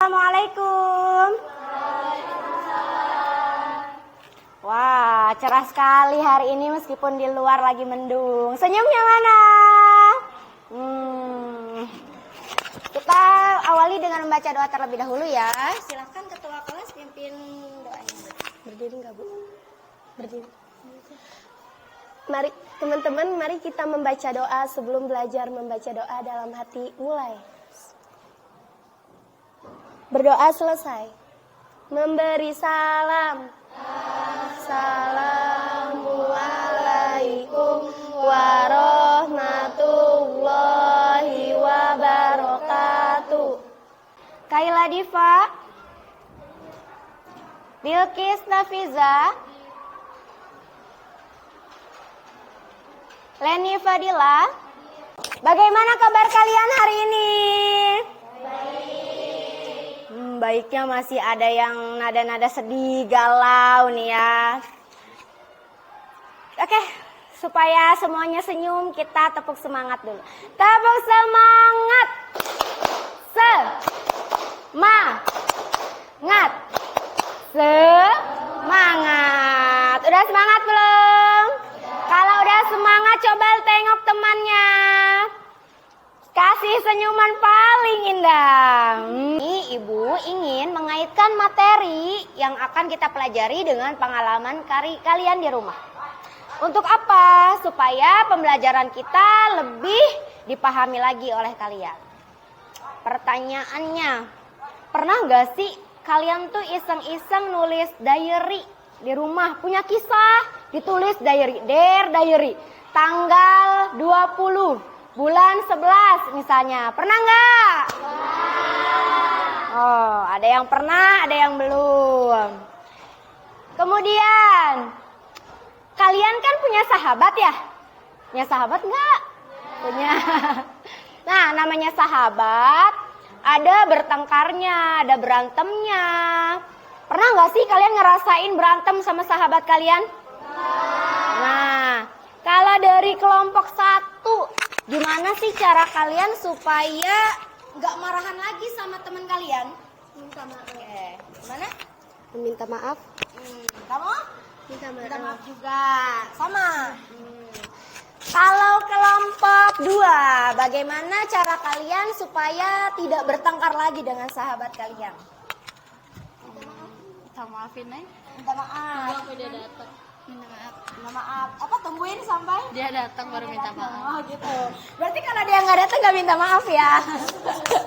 Assalamualaikum. Wah, cerah sekali hari ini meskipun di luar lagi mendung. Senyumnya mana? Kita awali dengan membaca doa terlebih dahulu ya. Silakan ketua kelas pimpin doanya. Berdiri nggak Bu? Berdiri. Mari teman-teman, mari kita membaca doa sebelum belajar membaca doa dalam hati. Mulai. Berdoa selesai. Memberi salam. Assalamualaikum warahmatullahi wabarakatuh. Kaila Diva, Bilqis Nafiza, Leni Fadila. Bagaimana kabar kalian hari ini? Baiknya masih ada yang nada-nada sedih, galau nih ya. Oke, supaya semuanya senyum, kita tepuk semangat dulu. Tepuk semangat. Semangat. Semangat. Udah semangat belum? Kalau udah semangat, coba tengok temannya. Kasih senyuman paling indah. Ini Ibu ingin mengaitkan materi yang akan kita pelajari dengan pengalaman kalian di rumah. Untuk apa? Supaya pembelajaran kita lebih dipahami lagi oleh kalian. Pertanyaannya, pernah gak sih kalian tuh iseng-iseng nulis diary di rumah? Punya kisah, ditulis diary, diary, tanggal 20. Bulan 11 misalnya. Pernah nggak? Oh, ada yang pernah, ada yang belum. Kemudian, kalian kan punya sahabat ya? Punya sahabat nggak? Punya. Nah, namanya sahabat, ada bertengkarnya, ada berantemnya. Pernah nggak sih kalian ngerasain berantem sama sahabat kalian? Nah, kalau dari kelompok 1, gimana sih cara kalian supaya nggak marahan lagi sama teman kalian? Minta maaf. Gimana? Meminta maaf. Kamu? Minta maaf juga. Sama. Kalau kelompok 2, bagaimana cara kalian supaya tidak bertengkar lagi dengan sahabat kalian? Minta maafin nih. Minta maaf. Aku dia datang. Minta maaf. Minta maaf. Apa tungguin sampai? Dia datang baru minta maaf. Oh gitu. Berarti kalau dia nggak datang nggak minta maaf ya?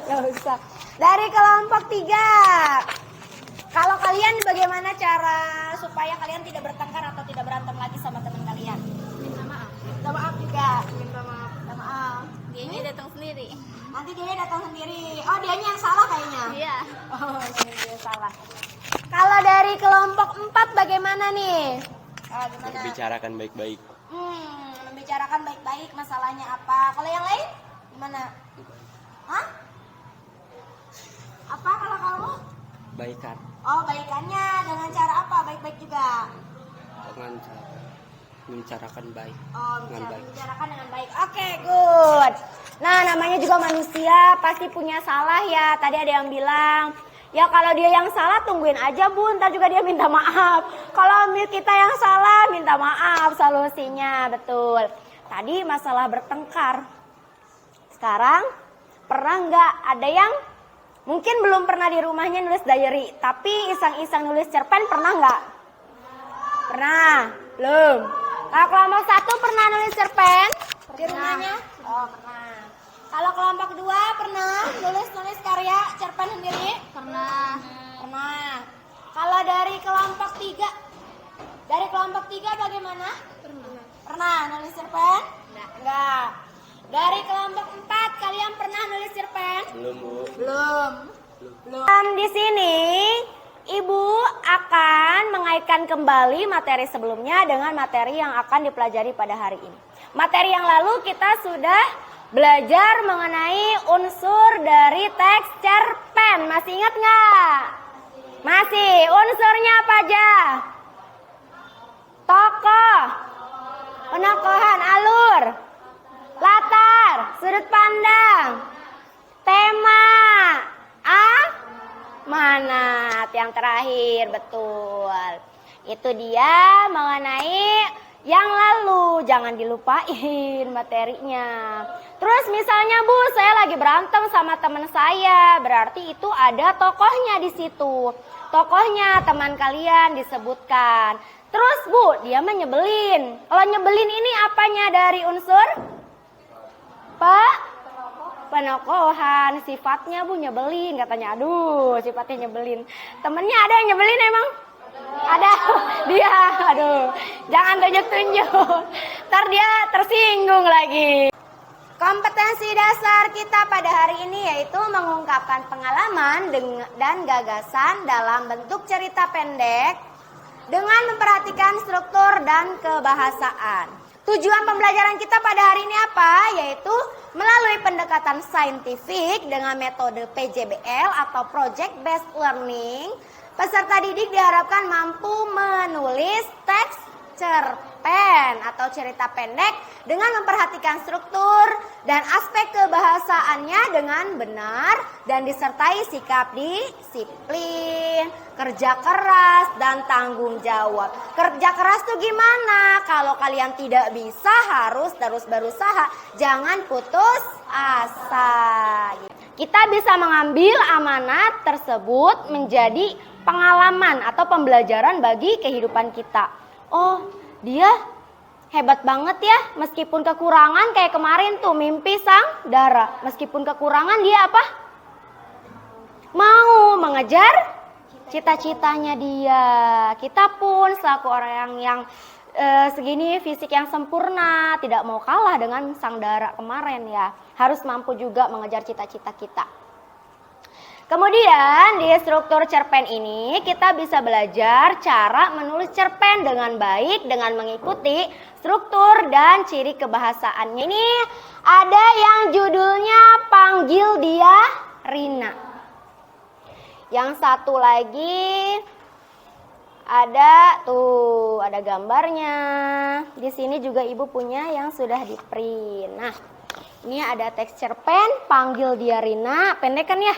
Nggak usah. Dari kelompok 3, kalau kalian bagaimana cara supaya kalian tidak bertengkar atau tidak berantem lagi sama teman kalian? Minta maaf. Minta maaf juga. Minta maaf. Minta maaf. Dianya datang sendiri. Nanti dia datang sendiri. Oh, dianya yang salah kayaknya. Iya. Oh, dia salah. Kalau dari kelompok 4 bagaimana nih? Gimana? Bicarakan baik-baik. Membicarakan baik-baik masalahnya apa. Kalau yang lain gimana? Hah? Apa kalau kamu? Baikan. Oh, baikannya dengan cara apa? Baik-baik juga. Dengan cara membicarakan baik. Oh, Dengan baik. membicarakan dengan baik. Oke, good. Nah, namanya juga manusia pasti punya salah ya. Tadi ada yang bilang, ya kalau dia yang salah tungguin aja Bu, ntar juga dia minta maaf. Kalau kita yang salah minta maaf, solusinya betul. Tadi masalah bertengkar. Sekarang pernah nggak ada yang mungkin belum pernah di rumahnya nulis diary, tapi iseng-iseng nulis cerpen, pernah nggak? Pernah? Belum? Kalau kelompok 1 pernah nulis cerpen di rumahnya? Oh, pernah. Kalau kelompok 2 pernah nulis karya cerpen sendiri? Pernah. Pernah. Kalau dari kelompok 3? Dari kelompok 3 bagaimana? Pernah. Pernah nulis cerpen? Enggak. Dari kelompok 4 kalian pernah nulis cerpen? Belum, Bu. Belum. Di sini Ibu akan mengaitkan kembali materi sebelumnya dengan materi yang akan dipelajari pada hari ini. Materi yang lalu kita sudah belajar mengenai unsur dari teks cerpen. Masih ingat nggak? Masih. Unsurnya apa aja? Tokoh, penokohan, alur, latar, sudut pandang, tema, yang terakhir, betul. Itu dia mengenai yang lalu, jangan dilupain materinya. Terus misalnya Bu, saya lagi berantem sama teman saya, berarti itu ada tokohnya di situ. Tokohnya teman kalian disebutkan. Terus Bu, dia menyebelin. Kalau nyebelin ini apanya dari unsur? Penokohan. Sifatnya Bu nyebelin, katanya. Aduh, sifatnya nyebelin. Temennya ada yang nyebelin emang? Ada. Dia, aduh. Jangan tunjuk-tunjuk. Ntar dia tersinggung lagi. Kompetensi dasar kita pada hari ini yaitu mengungkapkan pengalaman dan gagasan dalam bentuk cerita pendek dengan memperhatikan struktur dan kebahasaan. Tujuan pembelajaran kita pada hari ini apa? Yaitu melalui pendekatan saintifik dengan metode PJBL atau Project Based Learning, peserta didik diharapkan mampu menulis teks cerpen atau cerita pendek dengan memperhatikan struktur dan aspek kebahasaannya dengan benar dan disertai sikap disiplin, kerja keras dan tanggung jawab. Kerja keras tuh gimana? Kalau kalian tidak bisa harus terus berusaha, jangan putus asa. Kita bisa mengambil amanat tersebut menjadi pengalaman atau pembelajaran bagi kehidupan kita. Oh, dia hebat banget ya, meskipun kekurangan kayak kemarin tuh mimpi sang Dara. Meskipun kekurangan dia apa? Mau mengejar cita-citanya dia. Kita pun selaku orang yang segini fisik yang sempurna, tidak mau kalah dengan sang Dara kemarin ya. Harus mampu juga mengejar cita-cita kita. Kemudian di struktur cerpen ini kita bisa belajar cara menulis cerpen dengan baik dengan mengikuti struktur dan ciri kebahasaannya. Ini ada yang judulnya Panggil Dia Rina. Yang satu lagi ada gambarnya. Di sini juga Ibu punya yang sudah di print. Nah, ini ada teks cerpen Panggil Dia Rina, pendek kan ya?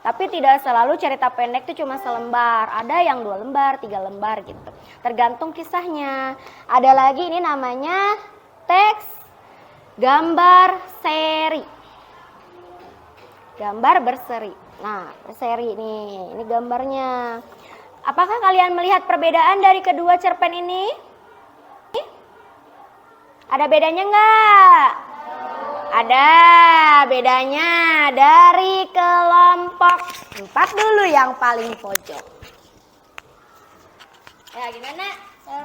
Tapi tidak selalu cerita pendek itu cuma selembar. Ada yang 2 lembar, 3 lembar gitu. Tergantung kisahnya. Ada lagi ini namanya teks gambar seri. Gambar berseri. Nah, berseri nih. Ini gambarnya. Apakah kalian melihat perbedaan dari kedua cerpen ini? Ada bedanya enggak? Ada bedanya dari kelompok 4 dulu yang paling pojok. Ya gimana?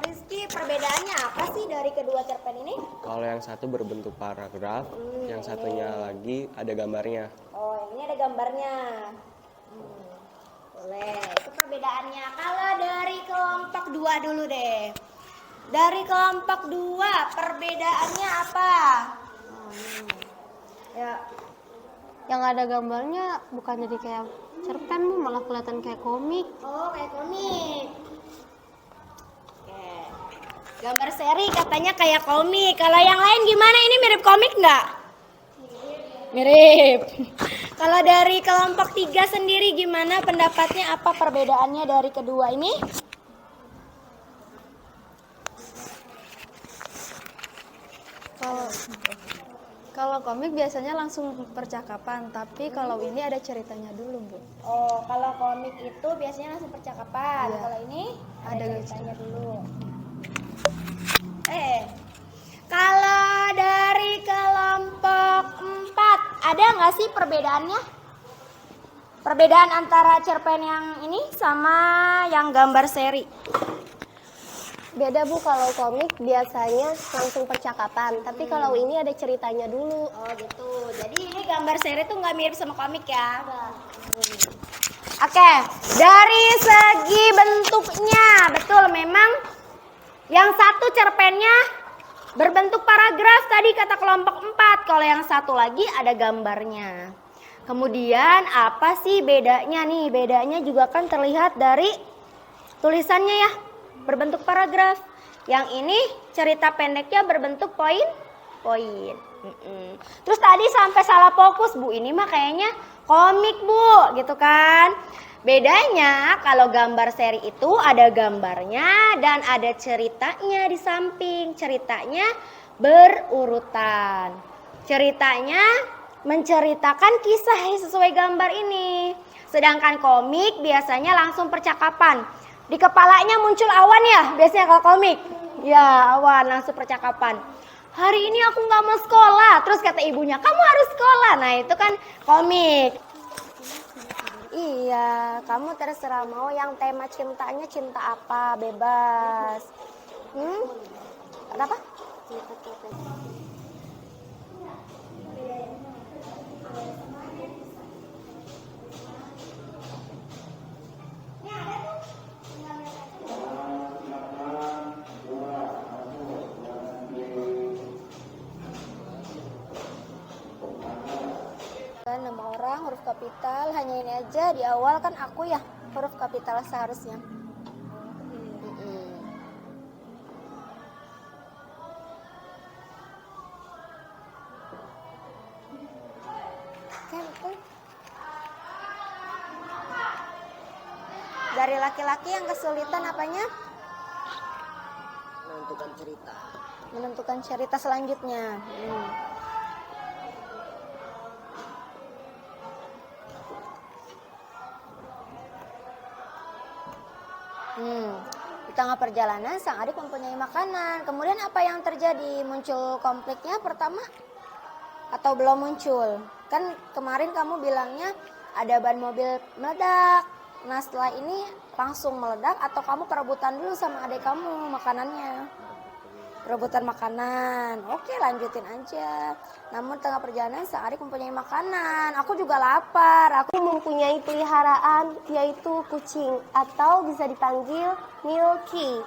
Rizky, perbedaannya apa sih dari kedua cerpen ini? Kalau yang satu berbentuk paragraf, yang satunya lagi ada gambarnya. Oh, ini ada gambarnya. Boleh. Itu perbedaannya. Kalau dari kelompok 2 dulu deh. Dari kelompok 2 perbedaannya apa? Ya. Yang ada gambarnya bukan jadi kayak cerpen Bu, malah kelihatan kayak komik. Oh, kayak komik. Oke. Gambar seri katanya kayak komik. Kalau yang lain gimana? Ini mirip komik nggak? Mirip. Kalau dari kelompok 3 sendiri gimana pendapatnya? Apa perbedaannya dari kedua ini? Kalau komik biasanya langsung percakapan, tapi kalau ini ada ceritanya dulu, Bu. Oh, kalau komik itu biasanya langsung percakapan. Iya. Kalau ini ada Ada ceritanya dulu. Kalau dari kelompok 4 ada nggak sih perbedaannya? Perbedaan antara cerpen yang ini sama yang gambar seri. Beda Bu, kalau komik biasanya langsung percakapan, tapi kalau ini ada ceritanya dulu. Oh gitu. Jadi ini gambar seri tuh nggak mirip sama komik ya? Oke, dari segi bentuknya betul memang yang satu cerpennya berbentuk paragraf tadi kata kelompok 4. Kalau yang satu lagi ada gambarnya. Kemudian apa sih bedanya nih? Bedanya juga kan terlihat dari tulisannya ya. Berbentuk paragraf. Yang ini cerita pendeknya berbentuk poin-poin. Terus tadi sampai salah fokus, Bu. Ini mah kayaknya komik, Bu, gitu kan. Bedanya kalau gambar seri itu ada gambarnya dan ada ceritanya di samping. Ceritanya berurutan. Ceritanya menceritakan kisah sesuai gambar ini. Sedangkan komik biasanya langsung percakapan. Di kepalanya muncul awan ya, biasanya kalau komik. Ya, awan langsung percakapan. Hari ini aku nggak mau sekolah. Terus kata ibunya, kamu harus sekolah. Nah itu kan komik. Iya, kamu terserah mau yang tema cintanya cinta apa, bebas. Ada apa? Nama orang huruf kapital, hanya ini aja di awal kan aku ya huruf kapital seharusnya. Dari laki-laki yang kesulitan apanya? Menentukan cerita. Menentukan cerita selanjutnya. Di tengah perjalanan sang adik mempunyai makanan. Kemudian apa yang terjadi? Muncul konfliknya pertama atau belum muncul? Kan kemarin kamu bilangnya ada ban mobil meledak. Nah setelah ini langsung meledak atau kamu perebutan dulu sama adik kamu makanannya? Perebutan makanan. Oke, lanjutin aja. Namun tengah perjalanan sang adik mempunyai makanan. Aku juga lapar. Aku mempunyai peliharaan yaitu kucing atau bisa dipanggil Milky.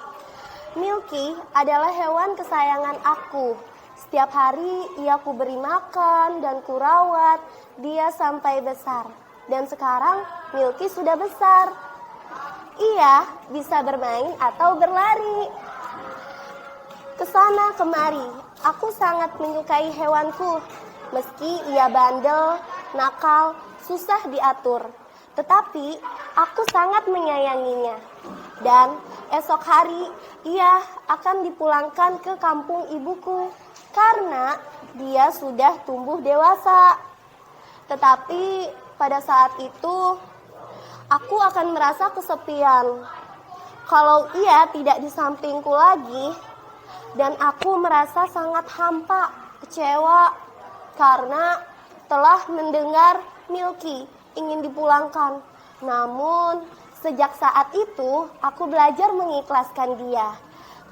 Milky adalah hewan kesayangan aku. Setiap hari ia ku beri makan dan ku rawat dia sampai besar. Dan sekarang Milky sudah besar. Ia bisa bermain atau berlari kesana kemari. Aku sangat menyukai hewanku. Meski ia bandel, nakal, susah diatur. Tetapi aku sangat menyayanginya. Dan esok hari ia akan dipulangkan ke kampung ibuku. Karena dia sudah tumbuh dewasa. Tetapi pada saat itu aku akan merasa kesepian. Kalau ia tidak di sampingku lagi, dan aku merasa sangat hampa, kecewa karena telah mendengar Milky ingin dipulangkan. Namun sejak saat itu aku belajar mengikhlaskan dia.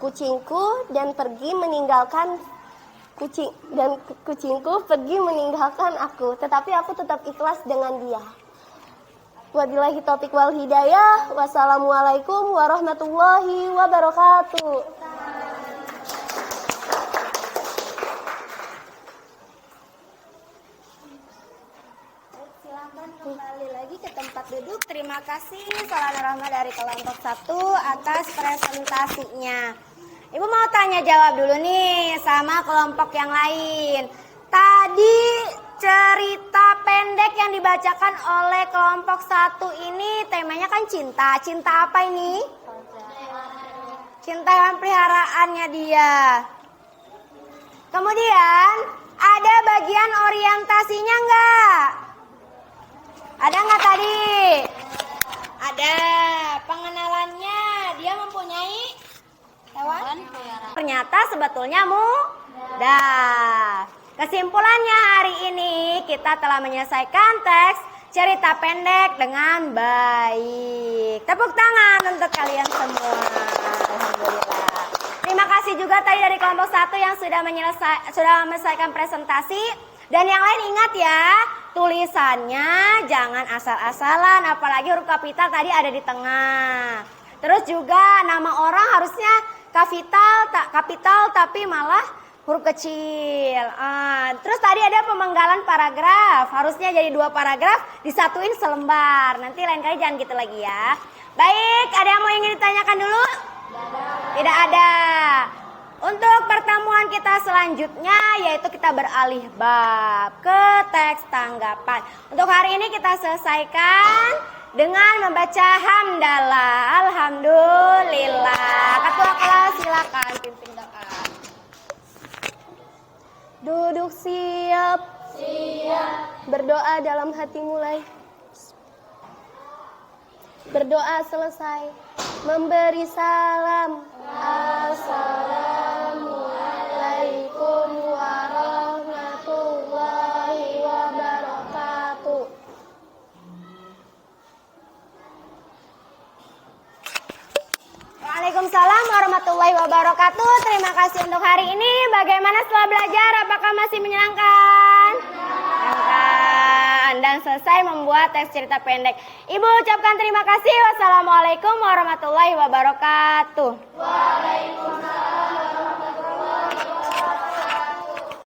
Kucingku pergi meninggalkan aku, tetapi aku tetap ikhlas dengan dia. Wabillahi taufiq wal hidayah. Wassalamualaikum warahmatullahi wabarakatuh. Kembali lagi ke tempat duduk. Terima kasih Salam Rahma dari kelompok 1 atas presentasinya. Ibu mau tanya jawab dulu nih sama kelompok yang lain. Tadi cerita pendek yang dibacakan oleh kelompok 1 ini temanya kan cinta. Cinta apa ini? Cinta hewan peliharaannya dia. Kemudian ada bagian orientasinya enggak? Ada nggak tadi? Ada. Pengenalannya, dia mempunyai hewan peliharaan. Ternyata sebetulnya mudah. Kesimpulannya hari ini kita telah menyelesaikan teks cerita pendek dengan baik. Tepuk tangan untuk kalian semua. Alhamdulillah. Terima kasih juga tadi dari kelompok 1 yang sudah menyelesaikan presentasi. Dan yang lain ingat ya, tulisannya jangan asal-asalan, apalagi huruf kapital tadi ada di tengah. Terus juga nama orang harusnya kapital tapi malah huruf kecil. Terus tadi ada pemenggalan paragraf, harusnya jadi 2 paragraf disatuin selembar. Nanti lain kali jangan gitu lagi ya. Baik, ada yang mau ingin ditanyakan dulu? Tidak ada. Untuk pertemuan kita selanjutnya yaitu kita beralih bab ke teks tanggapan. Untuk hari ini kita selesaikan dengan membaca hamdalah. Alhamdulillah. Ketua kelas silakan pimpin doa. Duduk siap. Siap. Berdoa dalam hati mulai. Berdoa selesai. Memberi salam. Assalamualaikum warahmatullahi wabarakatuh. Waalaikumsalam warahmatullahi wabarakatuh. Terima kasih untuk hari ini. Bagaimana setelah belajar? Apakah masih menyenangkan? Menyenangkan. Dan selesai membuat teks cerita pendek. Ibu ucapkan terima kasih. Wassalamualaikum warahmatullahi wabarakatuh. Waalaikumsalam.